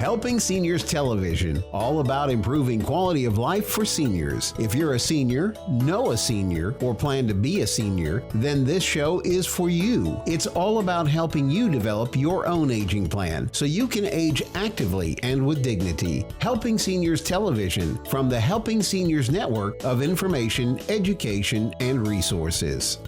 Helping Seniors Television, all about improving quality of life for seniors. If you're a senior, know a senior, or plan to be a senior, then this show is for you. It's all about helping you develop your own aging plan so you can age actively and with dignity. Helping Seniors Television from the Helping Seniors Network of information, education, and resources.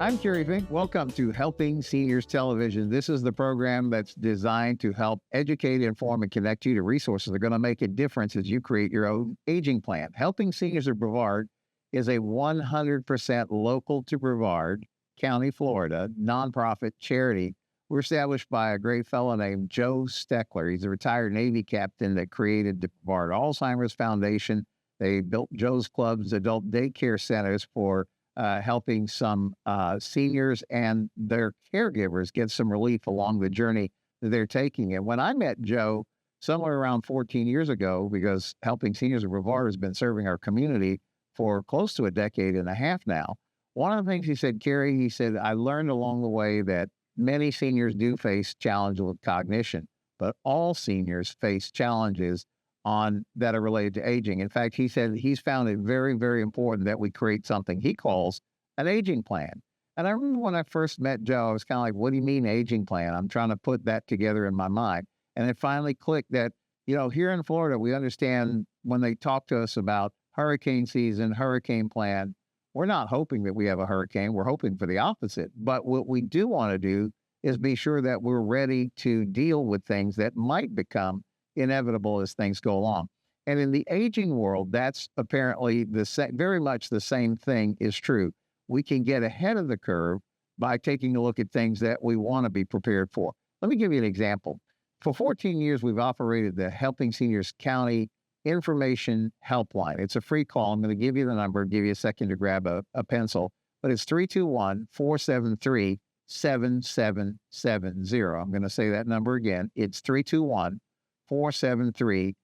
I'm Kerry Fink. Welcome to Helping Seniors Television. This is the program that's designed to help educate, inform, and connect you to resources that are going to make a difference as you create your own aging plan. Helping Seniors of Brevard is a 100% local to Brevard County, Florida, nonprofit charity. We're established by a great fellow named Joe Steckler. He's a retired Navy captain that created the Brevard Alzheimer's Foundation. They built Joe's Club's adult daycare centers for helping some seniors and their caregivers get some relief along the journey that they're taking. And when I met Joe somewhere around 14 years ago, because Helping Seniors of Brevard has been serving our community for close to a decade and a half now, one of the things he said, Kerry, he said, I learned along the way that many seniors do face challenges with cognition, but all seniors face challenges that are related to aging. In fact, he said he's found it very, very important that we create something he calls an aging plan. And I remember when I first met Joe, I was kind of like, what do you mean aging plan? I'm trying to put that together in my mind. And it finally clicked that, here in Florida, we understand when they talk to us about hurricane season, hurricane plan, we're not hoping that we have a hurricane. We're hoping for the opposite. But what we do want to do is be sure that we're ready to deal with things that might become inevitable as things go along. And in the aging world, that's apparently very much the same thing is true. We can get ahead of the curve by taking a look at things that we want to be prepared for. Let me give you an example. For 14 years, we've operated the Helping Seniors County Information Helpline. It's a free call. I'm going to give you the number, give you a second to grab a pencil, but it's 321-473-7770. I'm going to say that number again. It's 321-473-7770.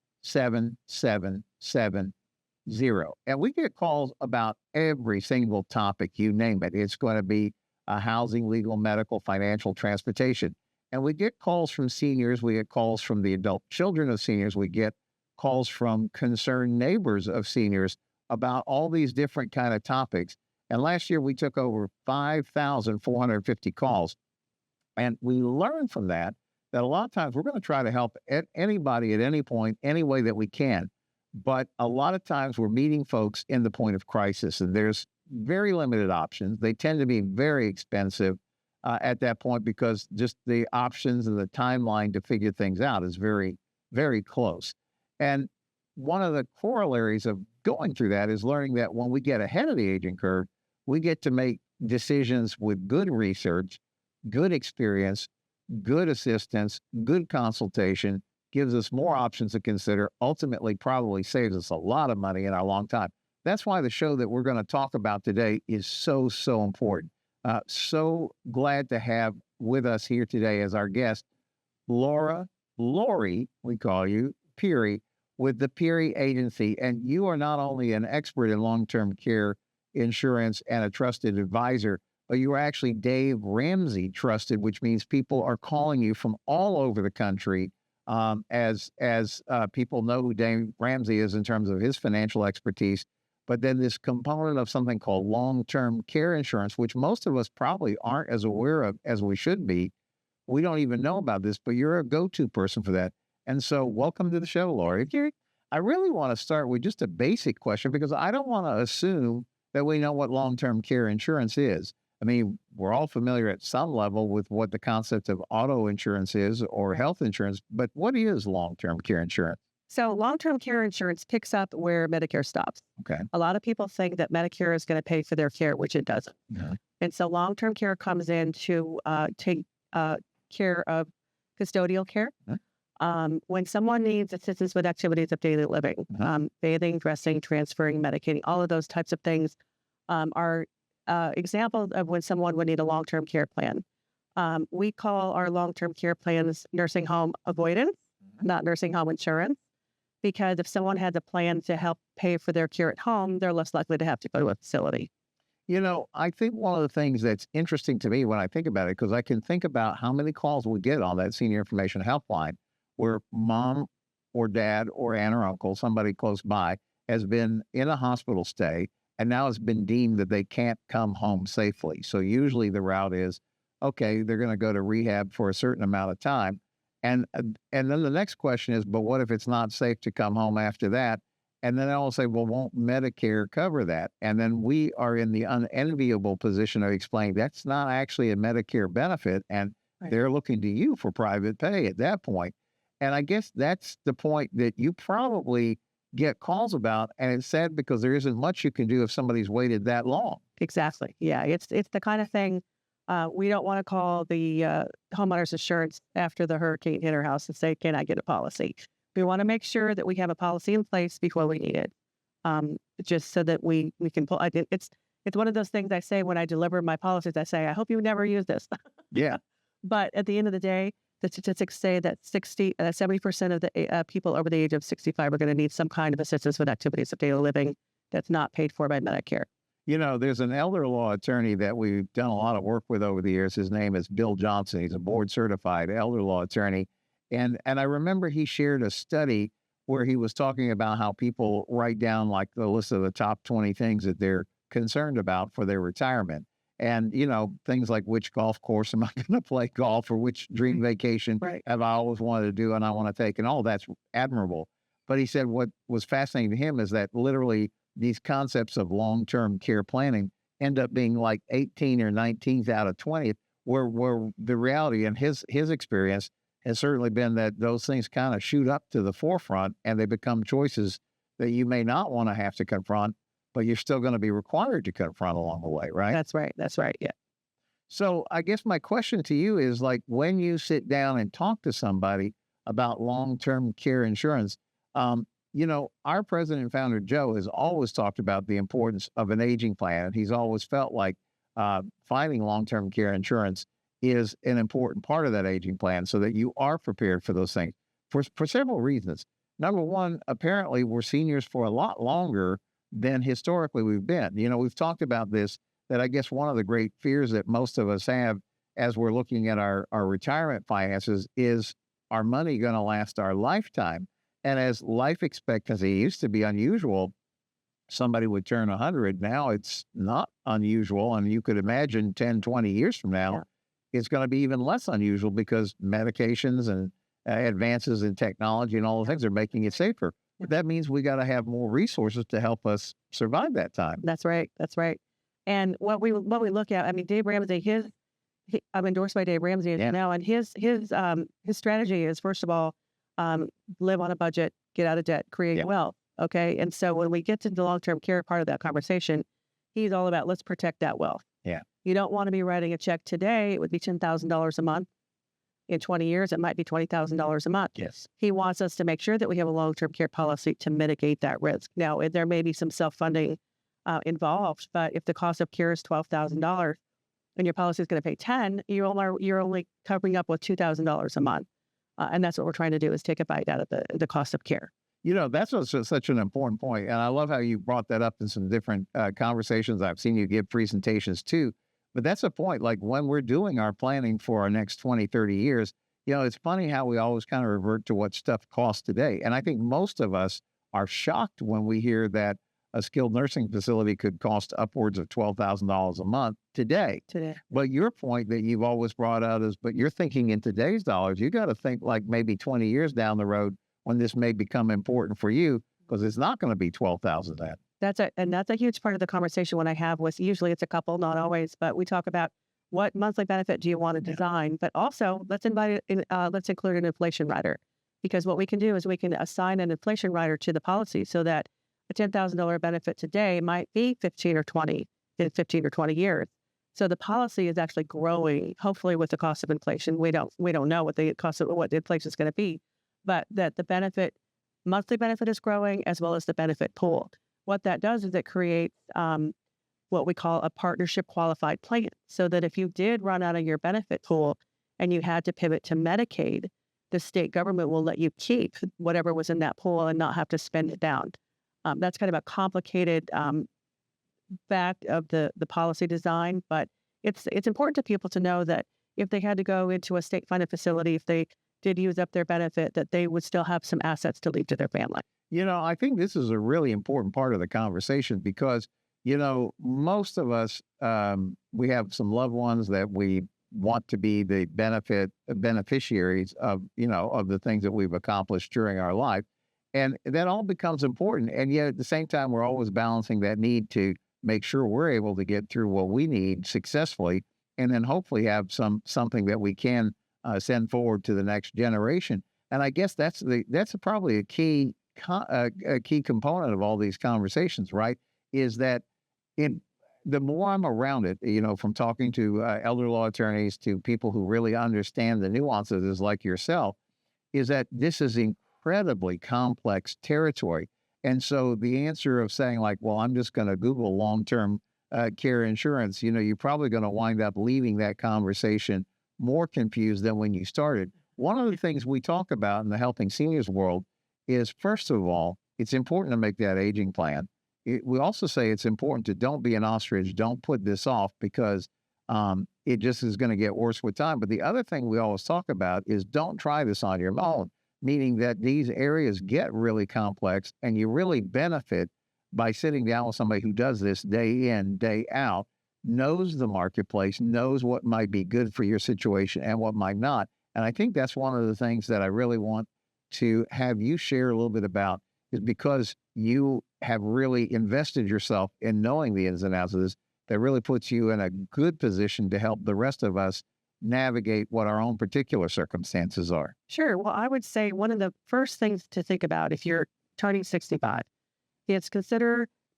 And we get calls about every single topic, you name it. It's going to be housing, legal, medical, financial, transportation. And we get calls from seniors. We get calls from the adult children of seniors. We get calls from concerned neighbors of seniors about all these different kind of topics. And last year we took over 5,450 calls. And we learned from that a lot of times we're going to try to help anybody at any point, any way that we can. But a lot of times we're meeting folks in the point of crisis, and there's very limited options. They tend to be very expensive at that point because just the options and the timeline to figure things out is very, very close. And one of the corollaries of going through that is learning that when we get ahead of the aging curve, we get to make decisions with good research, good experience, good assistance, good consultation, gives us more options to consider, ultimately probably saves us a lot of money in our long time. That's why the show that we're going to talk about today is so, so important. So glad to have with us here today as our guest, Lori, we call you, Peery, with the Peery Agency. And you are not only an expert in long-term care insurance and a trusted advisor, but you are actually Dave Ramsey trusted, which means people are calling you from all over the country as people know who Dave Ramsey is in terms of his financial expertise. But then this component of something called long-term care insurance, which most of us probably aren't as aware of as we should be. We don't even know about this, but you're a go-to person for that. And so welcome to the show, Lori. Kerry, I really want to start with just a basic question because I don't want to assume that we know what long-term care insurance is. I mean, we're all familiar at some level with what the concept of auto insurance is or health insurance, but what is long-term care insurance? So long-term care insurance picks up where Medicare stops. Okay. A lot of people think that Medicare is going to pay for their care, which it doesn't. Yeah. And so long-term care comes in to take care of custodial care. When someone needs assistance with activities of daily living, bathing, dressing, transferring, medicating, all of those types of things are examples of when someone would need a long-term care plan. We call our long-term care plans nursing home avoidance, not nursing home insurance, because if someone has a plan to help pay for their care at home, they're less likely to have to go to a facility. You know, I think one of the things that's interesting to me when I think about it, because I can think about how many calls we get on that senior information helpline where mom or dad or aunt or uncle, somebody close by, has been in a hospital stay and now it's been deemed that they can't come home safely. So usually the route is, okay, they're going to go to rehab for a certain amount of time. And then the next question is, but what if it's not safe to come home after that? And then I'll say, well, won't Medicare cover that? And then we are in the unenviable position of explaining that's not actually a Medicare benefit. And Right. they're looking to you for private pay at that point. And I guess that's the point that you probably get calls about. And it's sad because there isn't much you can do if somebody's waited that long. Exactly. Yeah. It's the kind of thing we don't want to call the homeowners insurance after the hurricane hit our house and say, can I get a policy? We want to make sure that we have a policy in place before we need it, just so that we can pull. It's one of those things I say when I deliver my policies. I say, I hope you never use this. Yeah. But at the end of the day, the statistics say that 70% of the people over the age of 65 are going to need some kind of assistance with activities of daily living that's not paid for by Medicare. You know, there's an elder law attorney that we've done a lot of work with over the years. His name is Bill Johnson. He's a board certified elder law attorney. And I remember he shared a study where he was talking about how people write down like the list of the top 20 things that they're concerned about for their retirement. And, you know, things like which golf course am I going to play golf, or which dream vacation Right. have I always wanted to do and I want to take, and all that's admirable. But he said what was fascinating to him is that literally these concepts of long-term care planning end up being like 18 or 19th out of 20th, where the reality and his experience has certainly been that those things kind of shoot up to the forefront and they become choices that you may not want to have to confront, but you're still going to be required to confront along the way, right? That's right. That's right. Yeah. So I guess my question to you is, like, when you sit down and talk to somebody about long-term care insurance, you know, our president and founder, Joe, has always talked about the importance of an aging plan. And he's always felt like finding long-term care insurance is an important part of that aging plan so that you are prepared for those things for several reasons. Number one, apparently we're seniors for a lot longer than historically we've been. You know, we've talked about this, that I guess one of the great fears that most of us have as we're looking at our retirement finances is, our money going to last our lifetime? And as life expectancy used to be unusual, somebody would turn 100. Now it's not unusual. And you could imagine 10, 20 years from now, it's going to be even less unusual because medications and advances in technology and all the things are making it safer. But that means we got to have more resources to help us survive that time. That's right. That's right. And what we look at, I mean, Dave Ramsey, I'm endorsed by Dave Ramsey now, and his strategy is, first of all, live on a budget, get out of debt, create wealth. Okay. And so when we get to the long-term care part of that conversation, he's all about, let's protect that wealth. Yeah. You don't want to be writing a check today. It would be $10,000 a month. In 20 years, it might be $20,000 a month. Yes. He wants us to make sure that we have a long-term care policy to mitigate that risk. Now, there may be some self-funding involved, but if the cost of care is $12,000 and your policy is going to pay $10,000, you're only covering up with $2,000 a month. And that's what we're trying to do, is take a bite out of the cost of care. You know, that's such an important point. And I love how you brought that up in some different conversations. I've seen you give presentations too. But that's a point. Like, when we're doing our planning for our next 20, 30 years, you know, it's funny how we always kind of revert to what stuff costs today. And I think most of us are shocked when we hear that a skilled nursing facility could cost upwards of $12,000 a month today. But your point that you've always brought out is, but you're thinking in today's dollars. You got to think like maybe 20 years down the road when this may become important for you, because it's not going to be $12,000 then. That's a huge part of the conversation when I have with, usually it's a couple, not always, but we talk about what monthly benefit do you want to design, but also let's include an inflation rider, because what we can do is we can assign an inflation rider to the policy so that a $10,000 benefit today might be 15 or 20 in 15 or 20 years. So the policy is actually growing, hopefully with the cost of inflation. We don't know what the inflation is going to be, but that the monthly benefit is growing as well as the benefit pool. What that does is it creates what we call a partnership qualified plan, so that if you did run out of your benefit pool and you had to pivot to Medicaid, the state government will let you keep whatever was in that pool and not have to spend it down. That's kind of a complicated fact of the policy design, but it's important to people to know that if they had to go into a state-funded facility, if they did use up their benefit, that they would still have some assets to leave to their family. I think this is a really important part of the conversation because, most of us, we have some loved ones that we want to be the beneficiaries of, of the things that we've accomplished during our life. And that all becomes important. And yet at the same time, we're always balancing that need to make sure we're able to get through what we need successfully, and then hopefully have something that we can send forward to the next generation. And I guess that's probably a key component of all these conversations, right? Is that the more I'm around it, from talking to elder law attorneys to people who really understand the nuances, like yourself, is that this is incredibly complex territory. And so the answer of saying like, well, I'm just going to Google long-term care insurance, you're probably going to wind up leaving that conversation more confused than when you started. One of the things we talk about in the helping seniors world is, first of all, it's important to make that aging plan. We also say it's important to don't be an ostrich, don't put this off, because it just is going to get worse with time. But the other thing we always talk about is don't try this on your own, meaning that these areas get really complex and you really benefit by sitting down with somebody who does this day in, day out, knows the marketplace, knows what might be good for your situation and what might not. And I think that's one of the things that I really want to have you share a little bit about, is because you have really invested yourself in knowing the ins and outs of this, that really puts you in a good position to help the rest of us navigate what our own particular circumstances are. Sure. Well, I would say one of the first things to think about if you're turning 65 is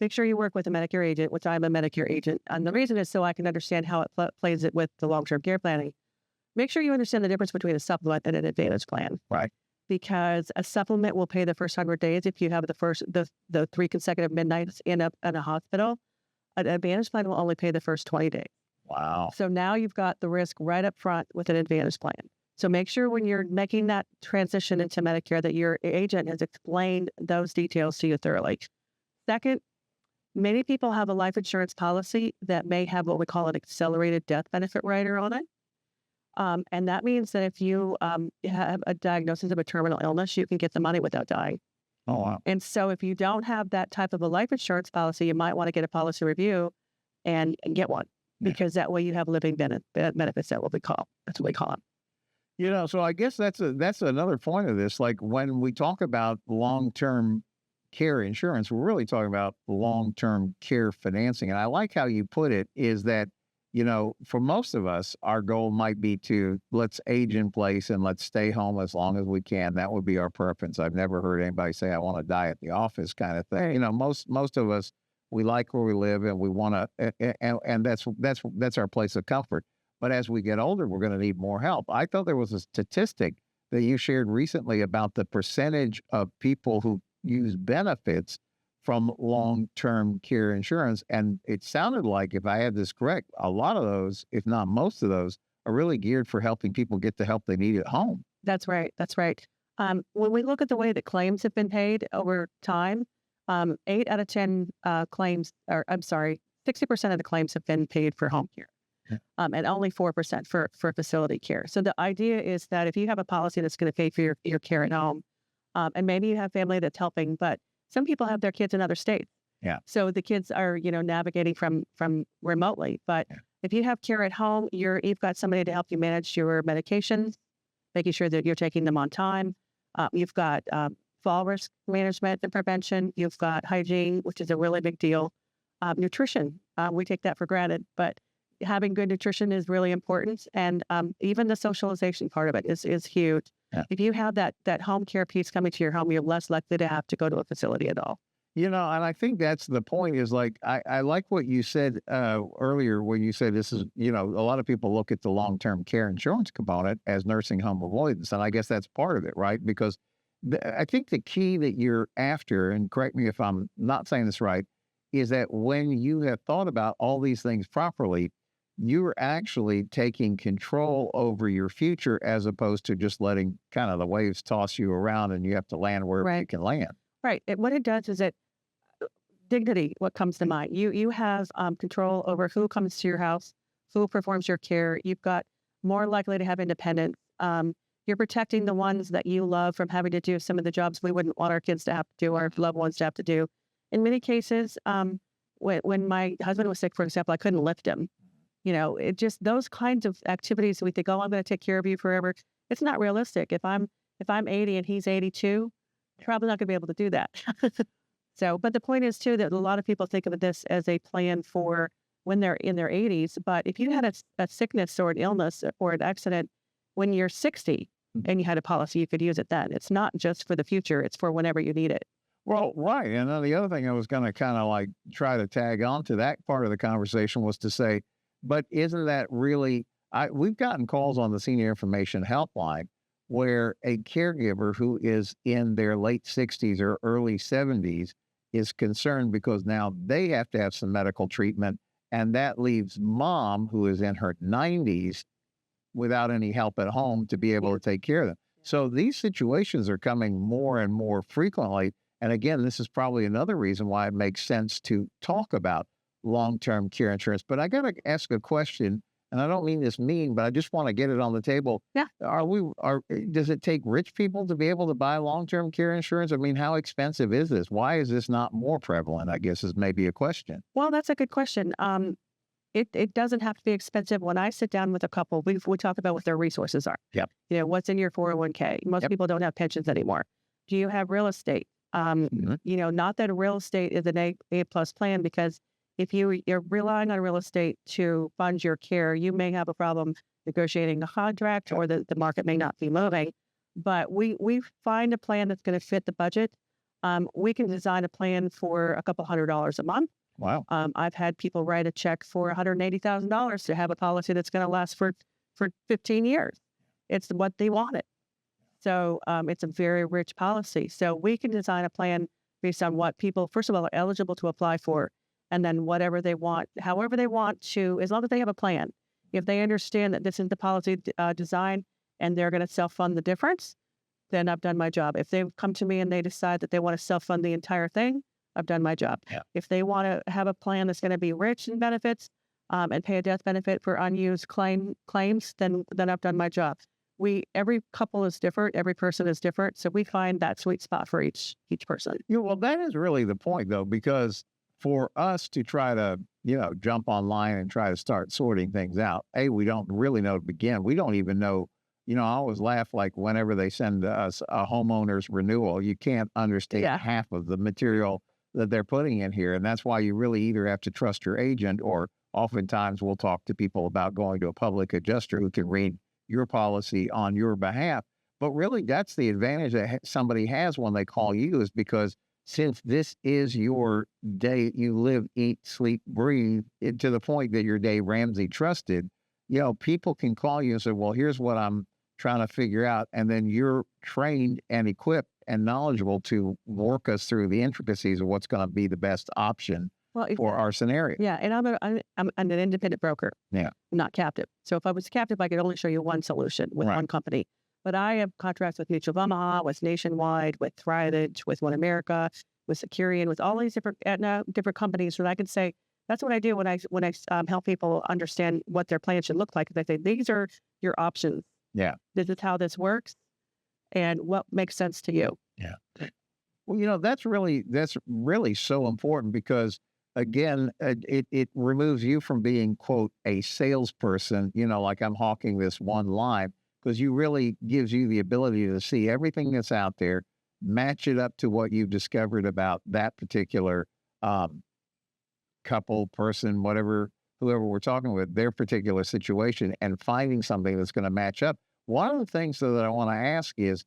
make sure you work with a Medicare agent, which I'm a Medicare agent. And the reason is so I can understand how it plays it with the long-term care planning. Make sure you understand the difference between a supplement and an advantage plan. Right. Because a supplement will pay the first 100 days if you have the 3 consecutive midnights in a hospital. An advantage plan will only pay the first 20 days. Wow. So now you've got the risk right up front with an advantage plan. So make sure when you're making that transition into Medicare that your agent has explained those details to you thoroughly. Second, many people have a life insurance policy that may have what we call an accelerated death benefit rider on it. And that means that if you have a diagnosis of a terminal illness, you can get the money without dying. Oh, wow. And so if you don't have that type of a life insurance policy, you might want to get a policy review and get one, because that way you have living benefits. That's what we call them. So I guess that's another point of this. Like when we talk about long-term care insurance, we're really talking about long-term care financing. And I like how you put it, is that, for most of us, our goal might be to let's age in place and let's stay home as long as we can. That would be our preference. I've never heard anybody say, I want to die at the office kind of thing. Right. Most of us, we like where we live and we want to, and that's our place of comfort. But as we get older, we're going to need more help. I thought there was a statistic that you shared recently about the percentage of people who use benefits from long-term care insurance. And it sounded like, if I had this correct, a lot of those, if not most of those, are really geared for helping people get the help they need at home. That's right. That's right. When we look at the way that claims have been paid over time, 8 out of 10 claims, 60% of the claims have been paid for home care. And only 4% for facility care. So the idea is that if you have a policy that's going to pay for your care at home, and maybe you have family that's helping, but some people have their kids in other states. Yeah. So the kids are, navigating from remotely. But if you have care at home, you've got somebody to help you manage your medications, making sure that you're taking them on time. You've got fall risk management and prevention. You've got hygiene, which is a really big deal. Nutrition, we take that for granted, but having good nutrition is really important. And even the socialization part of it is huge. Yeah. If you have that home care piece coming to your home, you're less likely to have to go to a facility at all. And I think that's the point, is like, I like what you said earlier when you said this is, a lot of people look at the long-term care insurance component as nursing home avoidance. And I guess that's part of it, right? Because I think the key that you're after, and correct me if I'm not saying this right, is that when you have thought about all these things properly, you're actually taking control over your future, as opposed to just letting kind of the waves toss you around and you have to land wherever you can land. Right. What it does is dignity, what comes to mind. You have control over who comes to your house, who performs your care. You've got more likely to have independence. You're You're protecting the ones that you love from having to do some of the jobs we wouldn't want our kids to have to do, our loved ones to have to do. In many cases, when my husband was sick, for example, I couldn't lift him. It just those kinds of activities we think, oh, I'm going to take care of you forever. It's not realistic. If I'm 80 and he's 82, probably not going to be able to do that. So, but the point is too that a lot of people think of this as a plan for when they're in their 80s. But if you had a sickness or an illness or an accident when you're 60 and you had a policy, you could use it then. It's not just for the future. It's for whenever you need it. Well, right. And then the other thing I was going to kind of like try to tag on to that part of the conversation was to say, but isn't that really, we've gotten calls on the Senior Information Helpline where a caregiver who is in their late 60s or early 70s is concerned because now they have to have some medical treatment. And that leaves mom, who is in her 90s, without any help at home to be able to take care of them. So these situations are coming more and more frequently. And again, this is probably another reason why it makes sense to talk about long-term care insurance. But I got to ask a question, and I don't mean this mean, but I just want to get it on the table. Yeah. Does it take rich people to be able to buy long-term care insurance? I mean, how expensive is this? Why is this not more prevalent, I guess, is maybe a question. Well, that's a good question. It doesn't have to be expensive. When I sit down with a couple, we talk about what their resources are. Yep. What's in your 401k? Most people don't have pensions anymore. Do you have real estate? Not that real estate is an A plus plan, because if you're relying on real estate to fund your care, you may have a problem negotiating a contract, or the market may not be moving. But we find a plan that's going to fit the budget. We can design a plan for a couple $100 a month. Wow. I've had people write a check for $180,000 to have a policy that's going to last for 15 years. It's what they wanted. So it's a very rich policy. So we can design a plan based on what people, first of all, are eligible to apply for, and then whatever they want, however they want to, as long as they have a plan. If they understand that this is the policy design and they're going to self-fund the difference, then I've done my job. If they come to me and they decide that they want to self-fund the entire thing, I've done my job. Yeah. If they want to have a plan that's going to be rich in benefits and pay a death benefit for unused claims, then I've done my job. Every couple is different. Every person is different. So we find that sweet spot for each person. Yeah, well, that is really the point, though, because for us to try to, jump online and try to start sorting things out, we don't really know to begin. We don't even know. I always laugh, like whenever they send us a homeowner's renewal, you can't understand half of the material that they're putting in here. And that's why you really either have to trust your agent, or oftentimes we'll talk to people about going to a public adjuster who can read your policy on your behalf. But really, that's the advantage that somebody has when they call you, is because since this is your day, you live, eat, sleep, breathe, to the point that your day Ramsey-trusted, people can call you and say, well, here's what I'm trying to figure out. And then you're trained and equipped and knowledgeable to work us through the intricacies of what's going to be the best option for our scenario. Yeah. And I'm an independent broker. Yeah. I'm not captive. So if I was captive, I could only show you one solution with one company. But I have contracts with Mutual of Omaha, with Nationwide, with Thrivage, with One America, with Securian, with all these different companies. So I can say, that's what I do when I help people understand what their plan should look like. They say, these are your options. Yeah. This is how this works, and what makes sense to you. Yeah. Well, that's really so important, because again, it removes you from being, quote, a salesperson, like I'm hawking this one line, because you really gives you the ability to see everything that's out there, match it up to what you've discovered about that particular couple, person, whoever we're talking with, their particular situation, and finding something that's going to match up. One of the things that I want to ask is,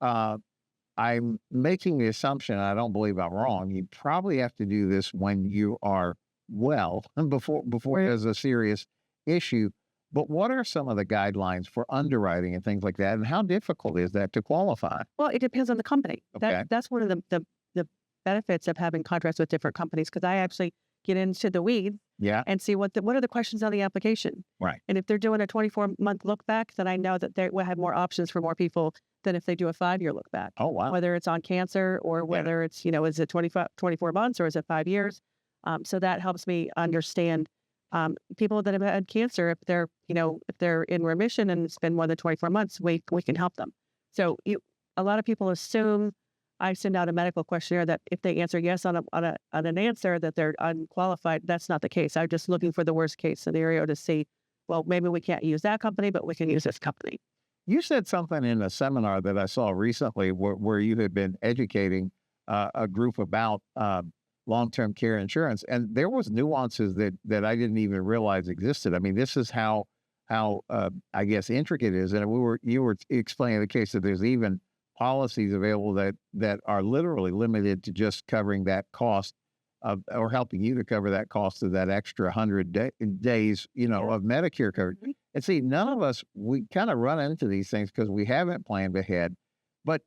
I'm making the assumption, and I don't believe I'm wrong, you probably have to do this when you are well, before there's a serious issue. But what are some of the guidelines for underwriting and things like that? And how difficult is that to qualify? Well, it depends on the company. Okay. That's one of the benefits of having contracts with different companies, because I actually get into the weeds and see what are the questions on the application. Right. And if they're doing a 24-month look back, then I know that they will have more options for more people than if they do a 5-year look back. Oh, wow. Whether it's on cancer, or whether it's, is it 24 months or is it 5 years? So that helps me understand People that have had cancer, if they're, if they're in remission and it's been more than 24 months, we can help them. So a lot of people assume I send out a medical questionnaire that if they answer yes on an answer that they're unqualified. That's not the case. I'm just looking for the worst case scenario to see, well, maybe we can't use that company, but we can use this company. You said something in a seminar that I saw recently where you had been educating a group about long-term care insurance, and there was nuances that I didn't even realize existed. I mean, this is how I guess intricate it is, and you were explaining the case that there's even policies available that are literally limited to just covering that cost of, or helping you to cover that cost of that extra 100 days, of Medicare coverage. Mhm. And see, none of us, we kind of run into these things because we haven't planned ahead, but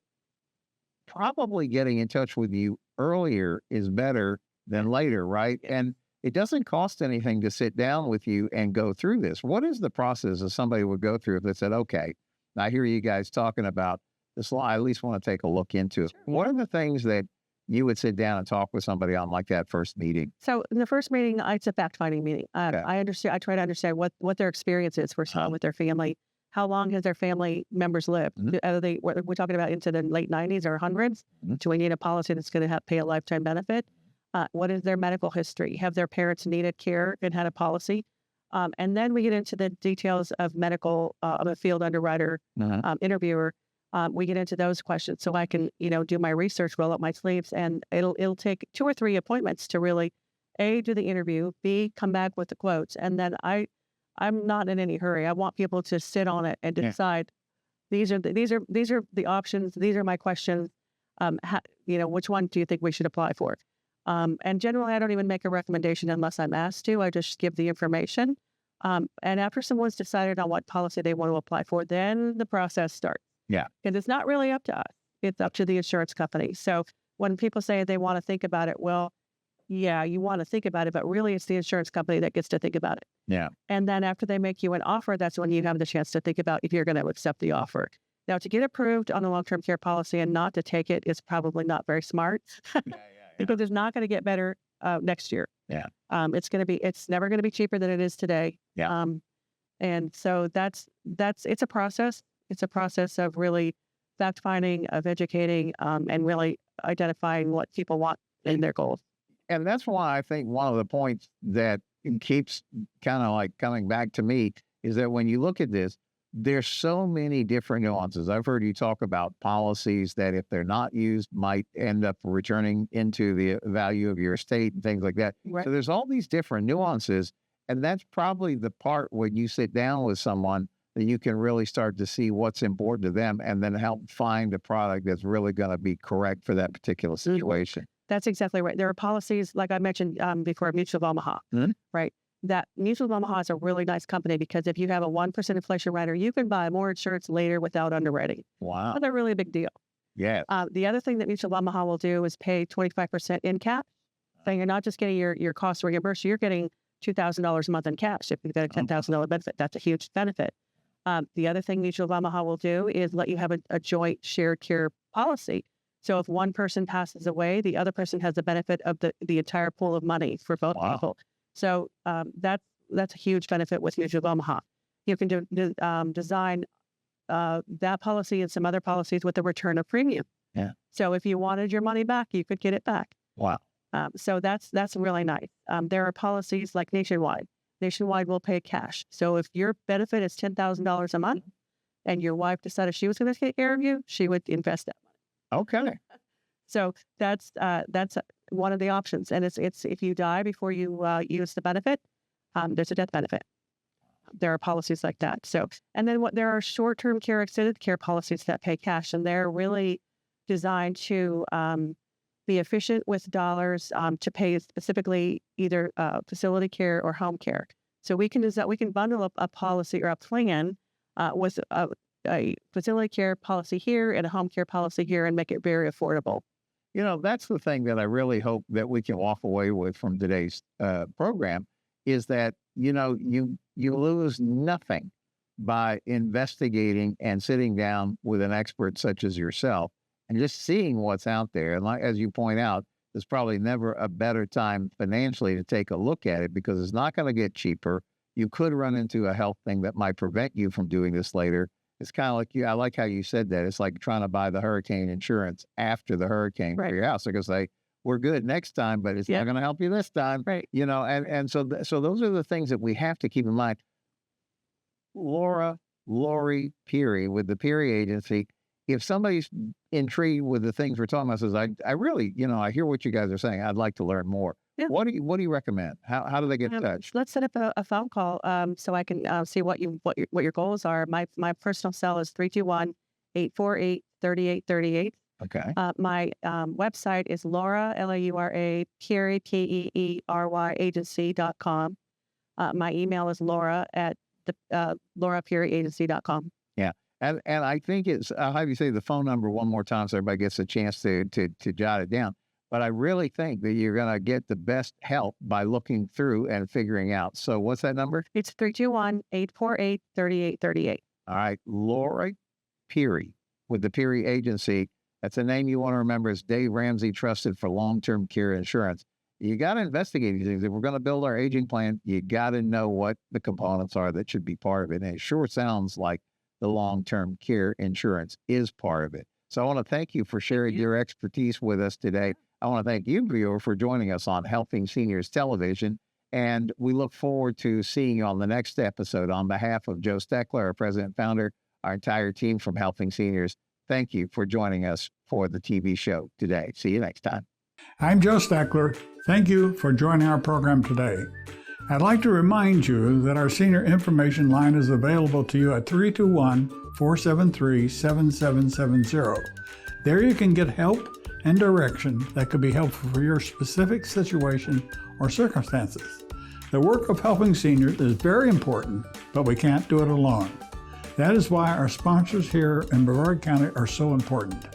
probably getting in touch with you earlier is better than later, right? And it doesn't cost anything to sit down with you and go through this. What is the process that somebody would go through if they said, okay, I hear you guys talking about this law, I at least want to take a look into it. Sure. What are the things that you would sit down and talk with somebody on like that first meeting? So in the first meeting, it's a fact-finding meeting. Okay. I try to understand what their experience is first of all with their family. How long has their family members lived? Mhm. We're talking about into the late 90s or 100s. Mhm. Do we need a policy that's going to pay a lifetime benefit? What is their medical history? Have their parents needed care and had a policy? And then we get into the details of medical, of a field underwriter, Uh-huh. interviewer. We get into those questions so I can, do my research, roll up my sleeves, and it'll take 2 or 3 appointments to really A, do the interview, B, come back with the quotes. And then I'm not in any hurry. I want people to sit on it and Yeah. decide these are the options, these are my questions. Which one do you think we should apply for? And generally, I don't even make a recommendation unless I'm asked to. I just give the information. And after someone's decided on what policy they want to apply for, then the process starts. Yeah. Because it's not really up to us. It's up to the insurance company. So when people say they want to think about it, well, yeah, you want to think about it, but really it's the insurance company that gets to think about it. Yeah. And then after they make you an offer, that's when you have the chance to think about if you're going to accept the offer. Now, to get approved on a long-term care policy and not to take it is probably not very smart because it's not going to get better next year. Yeah. It's never going to be cheaper than it is today. Yeah. And so it's a process. It's a process of really fact finding, of educating, and really identifying what people want in their goals. And that's why I think one of the points that keeps kind of like coming back to me is that when you look at this, there's so many different nuances. I've heard you talk about policies that if they're not used might end up returning into the value of your estate and things like that. Right. So there's all these different nuances. And that's probably the part when you sit down with someone that you can really start to see what's important to them and then help find a product that's really going to be correct for that particular situation. That's exactly right. There are policies, like I mentioned before, Mutual of Omaha, right? That Mutual of Omaha is a really nice company because if you have a 1% inflation rider, you can buy more insurance later without underwriting. Wow. That's a really big deal. Yeah. The other thing that Mutual of Omaha will do is pay 25% in cash. So you're not just getting your costs reimbursed, you're getting $2,000 a month in cash. If you've got a $10,000 benefit, that's a huge benefit. The other thing Mutual of Omaha will do is let you have a joint shared care policy. So if one person passes away, the other person has the benefit of the entire pool of money for both people. So that's a huge benefit with Mutual of Omaha. You can design that policy and some other policies with a return of premium. Yeah. So if you wanted your money back, you could get it back. Wow. So that's really nice. There are policies like Nationwide. Nationwide will pay cash. So if your benefit is $10,000 a month and your wife decided she was going to take care of you, she would invest that money. Okay. So that's one of the options. And it's if you die before you use the benefit, there's a death benefit. There are policies like that. So, and then there are short-term care, extended care policies that pay cash, and they're really designed to be efficient with dollars to pay specifically either facility care or home care. So we can bundle up a policy or a plan with a facility care policy here and a home care policy here and make it very affordable. That's the thing that I really hope that we can walk away with from today's program is that, you lose nothing by investigating and sitting down with an expert such as yourself and just seeing what's out there. And as you point out, there's probably never a better time financially to take a look at it because it's not going to get cheaper. You could run into a health thing that might prevent you from doing this later. It's kind of like I like how you said that. It's like trying to buy the hurricane insurance after the hurricane for your house. They're going to say, we're good next time, but it's not going to help you this time. Right. And so those are the things that we have to keep in mind. Laura Peery with the Peery Agency. If somebody's intrigued with the things we're talking about, says, I really, I hear what you guys are saying. I'd like to learn more. Yeah. What do you recommend? How do they get in touch? Let's set up a phone call so I can see what your goals are. My personal cell is 321-848-3838. Okay. My website is Laura, Laura, Kerry, Peery Agency.com. My email is Laura at LauraPeeryAgency.com. Yeah. And I think I'll have you say the phone number one more time so everybody gets a chance to jot it down. But I really think that you're going to get the best help by looking through and figuring out. So what's that number? It's 321-848-3838. All right. Laura Peery with the Peery Agency. That's a name you want to remember. It's Dave Ramsey Trusted for Long-Term Care Insurance. You got to investigate these things. If we're going to build our aging plan, you got to know what the components are that should be part of it. And it sure sounds like the long-term care insurance is part of it. So I want to thank you for sharing your expertise with us today. I want to thank you, viewer, for joining us on Helping Seniors Television. And we look forward to seeing you on the next episode. On behalf of Joe Steckler, our president and founder, our entire team from Helping Seniors, thank you for joining us for the TV show today. See you next time. I'm Joe Steckler. Thank you for joining our program today. I'd like to remind you that our senior information line is available to you at 321-473-7770. There you can get help and direction that could be helpful for your specific situation or circumstances. The work of helping seniors is very important, but we can't do it alone. That is why our sponsors here in Brevard County are so important.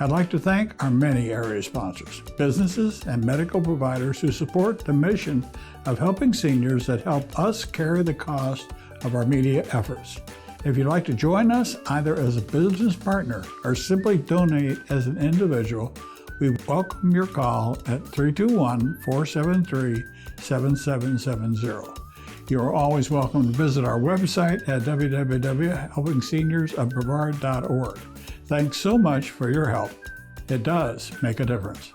I'd like to thank our many area sponsors, businesses, and medical providers who support the mission of helping seniors that help us carry the cost of our media efforts. If you'd like to join us either as a business partner or simply donate as an individual, we welcome your call at 321-473-7770. You are always welcome to visit our website at www.helpingseniorsofbrevard.org. Thanks so much for your help. It does make a difference.